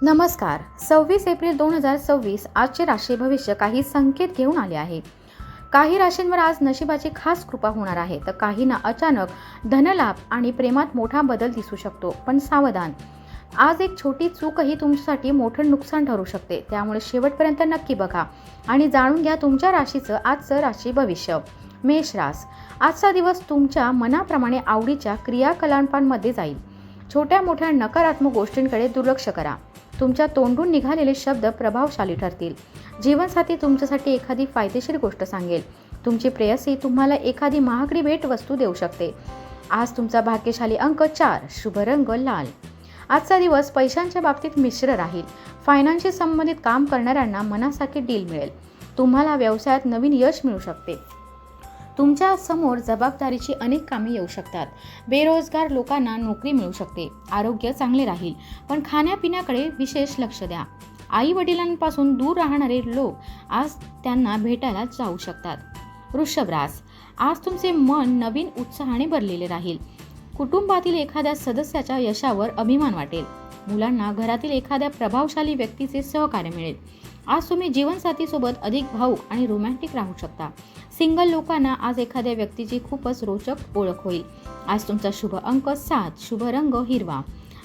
नमस्कार. 26 एप्रिल 2026 आजचे राशी भविष्य काही संकेत घेऊन आले आहे. काही राशींवर आज नशिबाची खास कृपा होणार आहे, तर काहींना अचानक धनलाभ आणि प्रेमात मोठा बदल दिसू शकतो. पण सावधान, आज एक छोटी चूकही तुमच्यासाठी मोठं नुकसान ठरू शकते. त्यामुळे शेवटपर्यंत नक्की बघा आणि जाणून घ्या तुमच्या राशीचं आजचं राशी भविष्य. मेष रास, आजचा दिवस तुमच्या मनाप्रमाणे आवडीच्या क्रियाकलापांमध्ये जाईल. छोट्या मोठ्या नकारात्मक गोष्टींकडे दुर्लक्ष करा. तुमच्या तोंडून निघालेले शब्द प्रभावशाली ठरतील. जीवनसाथी तुमच्यासाठी एखादी फायदेशीर गोष्ट सांगेल. तुमची प्रेयसी तुम्हाला एखादी महागडी भेट वस्तू देऊ शकते. आज तुमचा भाग्यशाली अंक 4, शुभ रंग लाल. आजचा दिवस पैशांच्या बाबतीत मिश्र राहील. फायनान्सशी संबंधित काम करणाऱ्यांना मनासारखी डील मिळेल. तुम्हाला व्यवसायात नवीन यश मिळू शकते. तुमच्या समोर जबाबदारीची अनेक कामे येऊ शकतात. बेरोजगार लोकांना नोकरी मिळू शकते. आरोग्य चांगले राहील, पण खाण्यापिण्याकडे विशेष लक्ष द्या. आई वडिलांपासून दूर राहणारे लोक आज त्यांना भेटायला जाऊ शकतात. वृषभ रास, आज तुमचे मन नवीन उत्साहाने भरलेले राहील. कुटुंबातील एखाद्या सदस्याच्या यशावर अभिमान वाटेल. मुलांना घरातील एखाद्या प्रभावशाली व्यक्तीचे सहकार्य मिळेल. आज तुम्ही जीवनसाथीसोबत अधिक भावूक आणि रोमॅन्टिक राहू शकता. सिंगल लोकांना आज एखाद्या व्यक्तीची खूपच रोचक ओळख होईल. आज तुमचा शुभ अंक 7, शुभ रंग हिरवा.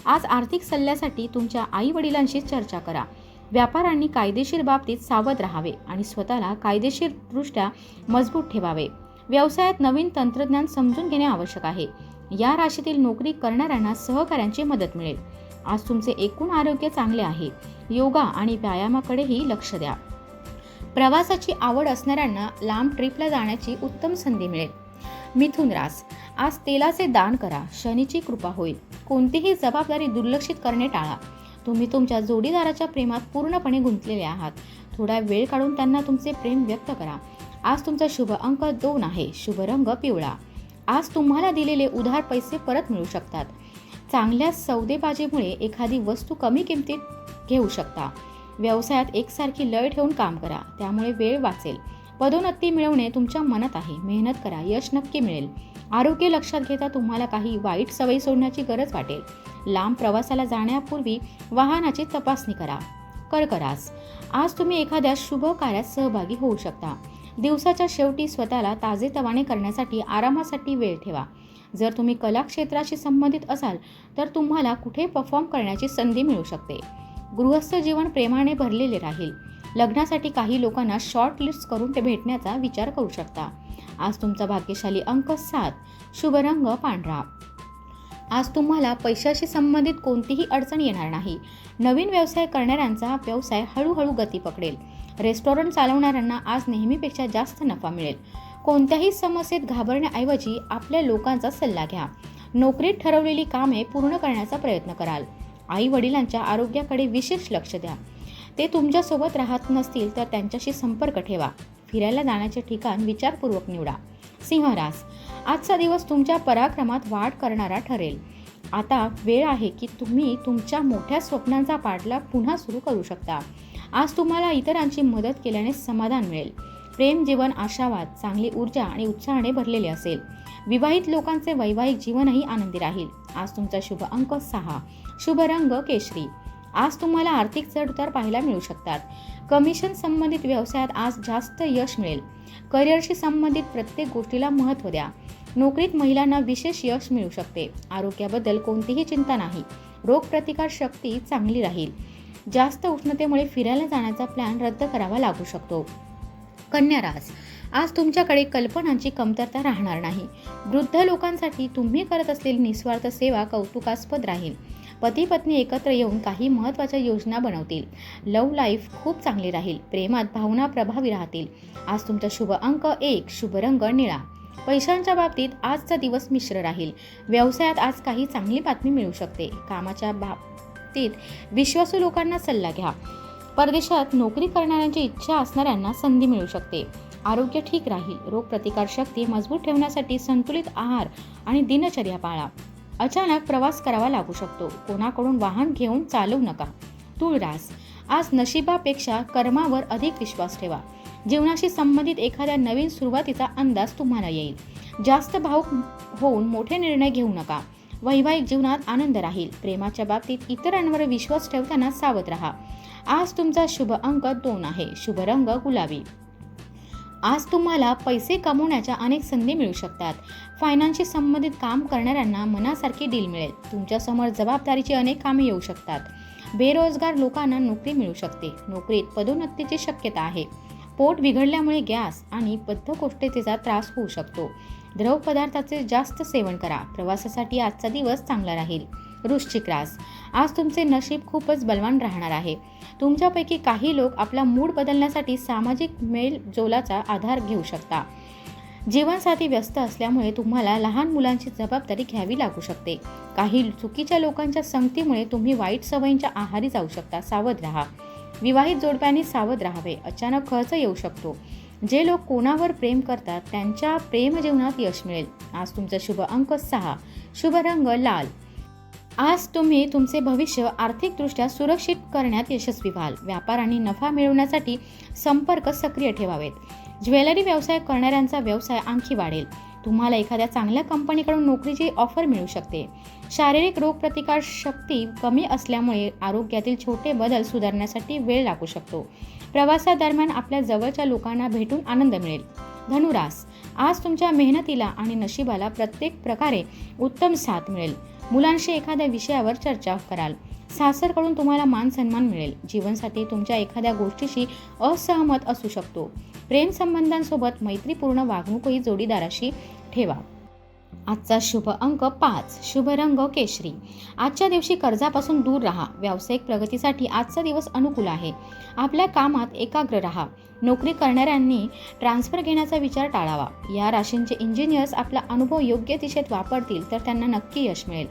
आज आर्थिक सल्ल्यासाठी तुमच्या आई वडिलांशी चर्चा करा. व्यापाऱ्यांनी कायदेशीर बाबतीत सावध राहावे आणि स्वतःला कायदेशीरदृष्ट्या मजबूत ठेवावे. व्यवसायात नवीन तंत्रज्ञान समजून घेणे आवश्यक आहे. या राशीतील नोकरी करणाऱ्यांना सहकाऱ्यांची मदत मिळेल. आज तुमचे एकूण आरोग्य चांगले आहे. योगा आणि व्यायामाकडेही लक्ष द्या. प्रवासाची आवड असणाऱ्यांना लांब ट्रिपला जाण्याची उत्तम संधी मिळेल. मिथुन रास, आज तेलाचे दान करा. शनीची कृपा होईल. कोणतीही जबाबदारी दुर्लक्षित करणे टाळा. तुम्ही तुमच्या जोडीदाराच्या प्रेमात पूर्णपणे गुंतलेले आहात. थोडा वेळ काढून त्यांना तुमचे प्रेम व्यक्त करा. आज तुमचा शुभ अंक 2 आहे. शुभ रंग पिवळा. आज तुम्हाला दिलेले उधार पैसे परत मिळू शकतात. चांगल्या सौदेबाजीमुळे एखादी वस्तू कमी किमतीत घेऊ शकता. व्यवसायात एकसारखी लय ठेवून काम करा, त्यामुळे वेळ वाचेल. पदोन्नती मिळवणे तुमच्या मनात आहे. मेहनत करा, यश नक्की मिळेल. आरोग्य लक्षात घेता तुम्हाला काही वाईट सवयी सोडण्याची गरज वाटेल. लांब प्रवासाला जाण्यापूर्वी वाहनाची तपासणी करा. कर्क रास, आज तुम्ही एखाद्या शुभ कार्यात सहभागी होऊ शकता. दिवसाच्या शेवटी स्वतःला ताजेतवाने करण्यासाठी आरामासाठी वेळ ठेवा. जर तुम्ही कला क्षेत्राशी संबंधित असाल तर तुम्हाला कुठे परफॉर्म करण्याची संधी मिळू शकते. गृहस्थ जीवन प्रेमाने भरलेले राहील. लग्नासाठी काही लोकांना शॉर्ट लिस्ट करून ते भेटण्याचा विचार करू शकता. आज तुमचा भाग्यशाली अंक 7, शुभ रंग पांढरा. आज तुम्हाला पैशाशी संबंधित कोणतीही अडचण येणार नाही. नवीन व्यवसाय करणाऱ्यांचा व्यवसाय हळूहळू गती पकडेल. रेस्टॉरंट चालवणाऱ्यांना आज नेहमीपेक्षा जास्त नफा मिळेल. कोणत्याही समस्येत घाबरण्याऐवजी आपल्या लोकांचा सल्ला घ्या. नोकरीत ठरवलेली कामे पूर्ण करण्याचा प्रयत्न कराल. आई वडिलांच्या आरोग्याकडे विशेष लक्ष द्या. ते तुमच्यासोबत राहत नसतील तर त्यांच्याशी संपर्क ठेवा. फिरायला जाण्याचे ठिकाण विचारपूर्वक निवडा. सिंह रास, आजचा दिवस तुमच्या पराक्रमात वाढ करणारा ठरेल. आता वेळ आहे की तुम्ही तुमच्या मोठ्या स्वप्नांचा पाठलाग पुन्हा सुरू करू शकता. आज तुम्हाला इतरांची मदत केल्याने समाधान मिळेल. प्रेम जीवन आशावाद, चांगली ऊर्जा आणि उत्साहाने भरलेले असेल. विवाहित लोकांचे वैवाहिक जीवनही आनंदी राहील. आज तुमचा शुभ अंक 6, शुभ रंग केशरी. आज तुम्हाला आर्थिक चढउतार पाहायला मिळू शकतात. कमिशन संबंधित व्यवसायात आज जास्त यश मिळेल. करिअरशी संबंधित प्रत्येक गोष्टीला महत्त्व द्या. नोकरीत महिलांना विशेष यश मिळू शकते. आरोग्याबद्दल कोणतीही चिंता नाही. रोगप्रतिकार शक्ती चांगली राहील. जास्त उष्णतेमुळे फिरायला जाण्याचा प्लॅन रद्द करावा लागू शकतो. कन्या रास, आज तुमच्याकडे कल्पनांची कमतरता राहणार नाही. वृद्ध लोकांसाठी तुम्ही करत असलेली निस्वार्थ सेवा कौतुकास्पद राहील. पती पत्नी एकत्र येऊन काही महत्त्वाच्या योजना बनवतील. लव्ह लाईफ खूप चांगली राहील. प्रेमात भावना प्रभावी राहतील. आज तुमचा शुभ अंक 1, शुभ रंग निळा. पैशांच्या बाबतीत आजचा दिवस मिश्र राहील. व्यवसायात आज काही चांगली बातमी मिळू शकते. कामाच्या बाबतीत विश्वासू लोकांना सल्ला घ्या. परदेशात नोकरी करणाऱ्यांची इच्छा असणाऱ्यांना संधी मिळू शकते. आरोग्य ठीक राहील. रोगप्रतिकार शक्ती मजबूत ठेवण्यासाठी संतुलित आहार आणि दिनचर्या पाळा. अचानक प्रवास करावा लागू शकतो. कोणाकडून वाहन घेऊन चालवू नका. तुळ रास, आज नशिबापेक्षा कर्मावर अधिक विश्वास ठेवा. जीवनाशी संबंधित एखाद्या नवीन सुरुवातीचा अंदाज तुम्हाला येईल. जास्त भावुक होऊन मोठे निर्णय घेऊ नका. वैवाहिक जीवनात आनंद राहील. प्रेमाच्या बाबतीत इतरांवर विश्वास ठेवताना सावध राहा. आज तुमचा शुभ अंक 2 आहे. शुभ रंग गुलाबी. आज तुम्हाला पैसे कमवण्याच्या अनेक संधी मिळू शकतात. फायनान्सशी संबंधित काम करणाऱ्यांना मनासारखी डील मिळेल. तुमच्यासमोर जबाबदारीची अनेक कामे येऊ शकतात. बेरोजगार लोकांना नोकरी मिळू शकते. नोकरीत पदोन्नतीची शक्यता आहे. पोट बिघडल्यामुळे गॅस आणि बद्धकोष्ठतेचा त्रास होऊ शकतो. द्रव पदार्थाचे जास्त सेवन करा. प्रवासासाठी आजचा दिवस चांगला राहील. वृश्चिक रास. आज तुमचे नशीब खूपच बलवान राहणार आहे. तुमच्यापैकी काही लोक आपला मूड बदलण्यासाठी सामाजिक मेलजोलाचा आधार घेऊ शकता. जीवनसाथी व्यस्त असल्यामुळे तुम्हाला लहान मुलांची जबाबदारी घ्यावी लागू शकते. काही चुकीच्या लोकांच्या संगतीमुळे तुम्ही वाईट सवयींच्या आहारी जाऊ शकता. सावध राहा. विवाहित जोडप्यांनी सावध राहावे. अचानक खर्च येऊ शकतो. जे लोक कोणावर प्रेम करतात त्यांच्या प्रेम जीवनात यश मिळेल. आज तुमचा शुभ अंक 6. शुभ रंग लाल. आज तुम्ही तुमचे भविष्य आर्थिकदृष्ट्या सुरक्षित करण्यात यशस्वी व्हाल. व्यापार आणि नफा मिळवण्यासाठी संपर्क सक्रिय ठेवावेत. ज्वेलरी व्यवसाय करणाऱ्यांचा व्यवसाय आणखी वाढेल. तुम्हाला एखाद्या चांगल्या कंपनीकडून नोकरीची ऑफर मिळू शकते. शारीरिक रोगप्रतिकार शक्ती कमी असल्यामुळे आरोग्यातील छोटे बदल सुधारण्यासाठी वेळ लागू शकतो. प्रवासादरम्यान आपल्या जवळच्या लोकांना भेटून आनंद मिळेल. धनुरास. आज तुमच्या मेहनतीला आणि नशिबाला प्रत्येक प्रकारे उत्तम साथ मिळेल. मुलांशी एखाद्या विषयावर चर्चा कराल. सासरकडून तुम्हाला मान सन्मान मिळेल. जीवनसाथी तुमच्या एखाद्या गोष्टीशी असहमत असू शकतो. प्रेम संबंधांसोबत मैत्रीपूर्ण वागणूकही जोडीदाराशी ठेवा. आजचा शुभ अंक 5. शुभ रंग केशरी. आजच्या दिवशी कर्जापासून दूर राहा. व्यावसायिक प्रगतीसाठी आजचा दिवस अनुकूल आहे. आपल्या कामात एकाग्र राहा. नोकरी करणाऱ्यांनी ट्रान्सफर घेण्याचा विचार टाळावा. या राशींचे इंजिनियर्स आपला अनुभव योग्य दिशेत वापरतील तर त्यांना नक्की यश मिळेल.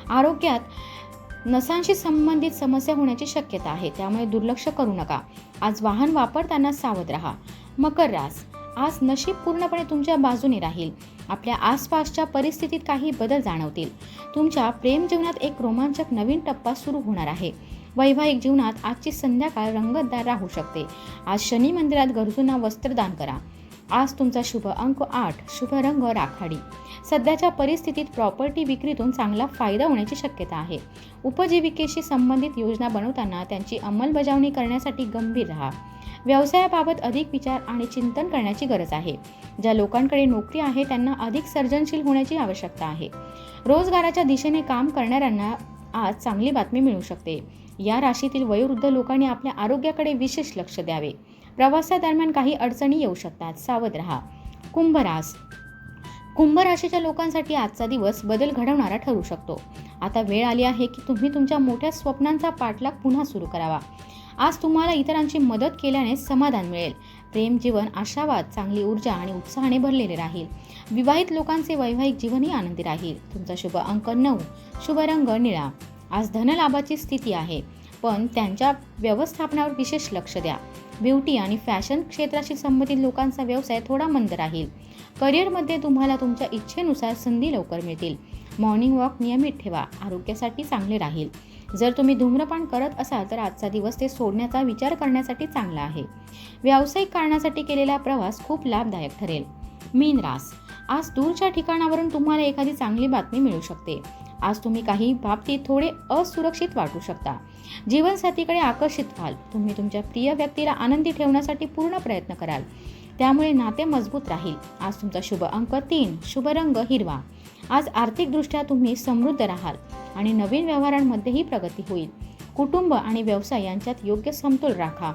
आरोग्यात नसांशी संबंधित समस्या होण्याची शक्यता आहे, त्यामुळे दुर्लक्ष करू नका. आज वाहन वापरताना सावध राहा. मकर रास. आज नशीब पूर्णपणे तुमच्या बाजूने राहील. आपल्या आसपासच्या परिस्थितीत काही बदल जाणवतील. तुमच्या प्रेम जीवनात एक रोमांचक नवीन टप्पा सुरू होणार आहे. वैवाहिक जीवनात आजची संध्याकाळ रंगतदार राहू शकते. आज शनी मंदिरात गरजूंना वस्त्रदान करा. आज तुमचा शुभ अंक 8. शुभ रंग राखाडी. सध्याच्या परिस्थितीत प्रॉपर्टी विक्रीतून चांगला फायदा होण्याची शक्यता आहे. उपजीविकेशी संबंधित योजना बनवताना त्यांची अंमलबजावणी करण्यासाठी गंभीर राहा. व्यवसायाबाबत अधिक विचार आणि चिंतन करण्याची गरज आहे. ज्या लोकांकडे नोकरी आहे त्यांना अधिक सर्जनशील होण्याची आवश्यकता आहे. रोजगाराच्या दिशेने काम करणाऱ्यांना आज चांगली बातमी मिळू शकते. या राशीतील वयोवृद्ध लोकांनी आपल्या आरोग्याकडे विशेष लक्ष द्यावे. प्रवासादरम्यान काही अडचणी येऊ शकतात. सावध राहा. कुंभ रास. कुंभ राशीच्या लोकांसाठी आजचा दिवस बदल घडवणारा ठरू शकतो. आता वेळ आली आहे की तुम्ही तुमच्या मोठ्या स्वप्नांचा पाठलाग पुन्हा सुरू करावा. आज तुम्हाला इतरांची मदत केल्याने समाधान मिळेल. प्रेम जीवन आशावाद, चांगली ऊर्जा आणि उत्साहाने भरलेले राहील. विवाहित लोकांचे वैवाहिक जीवनही आनंदी राहील. तुमचा शुभ अंक 9. शुभ रंग निळा. आज धनलाभाची स्थिती आहे, पण त्यांच्या व्यवस्थापनावर विशेष लक्ष द्या. ब्युटी आणि फॅशन क्षेत्राशी संबंधित लोकांचा व्यवसाय थोडा मंद राहील. करिअरमध्ये तुम्हाला तुमच्या इच्छेनुसार संधी लवकर मिळतील. मॉर्निंग वॉक नियमित ठेवा. आरोग्यासाठी चांगले राहील. जर तुम्ही धूम्रपान करत असाल तर आजचा दिवस ते सोडण्याचा विचार करण्यासाठी चांगला आहे. व्यावसायिक कारणासाठी केलेला प्रवास खूप लाभदायक ठरेल. मीन रास. आज दूरच्या ठिकाणावरून तुम्हाला एखादी चांगली बातमी मिळू शकते. आज तुम्ही काही बाबतीत थोडे असुरक्षित वाटू शकता. जीवनसाथीकडे आकर्षित व्हाल. तुम्ही तुमच्या प्रिय व्यक्तीला आनंदी ठेवण्यासाठी पूर्ण प्रयत्न कराल. त्यामुळे नाते मजबूत राहील. आज तुमचा शुभ अंक 3. शुभ रंग हिरवा. आज आर्थिकदृष्ट्या तुम्ही समृद्ध राहाल आणि नवीन व्यवहारांमध्येही प्रगती होईल. कुटुंब आणि व्यवसाय यांच्यात योग्य समतोल राखा.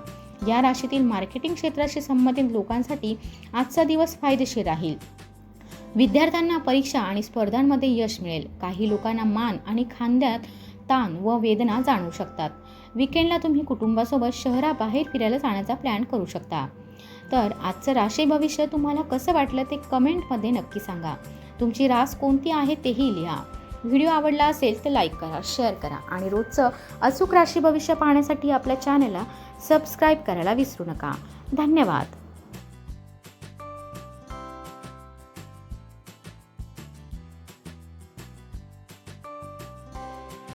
या राशीतील मार्केटिंग क्षेत्राशी संबंधित लोकांसाठी आजचा दिवस फायदेशीर राहील. विद्यार्थ्यांना परीक्षा आणि स्पर्धांमध्ये यश मिळेल. काही लोकांना मान आणि खांद्यात ताण व वेदना जाणवू शकतात. विकेंडला तुम्ही कुटुंबासोबत शहराबाहेर फिरायला जाण्याचा प्लॅन करू शकता. तर आजचं राशी भविष्य तुम्हाला कसं वाटलं ते कमेंटमध्ये नक्की सांगा. तुमची रास कोणती आहे तेही लिहा. व्हिडिओ आवडला असेल तर लाईक करा, शेअर करा आणि रोजचं अचूक राशी भविष्य पाहण्यासाठी आपल्या चॅनलला सबस्क्राईब करायला विसरू नका. धन्यवाद.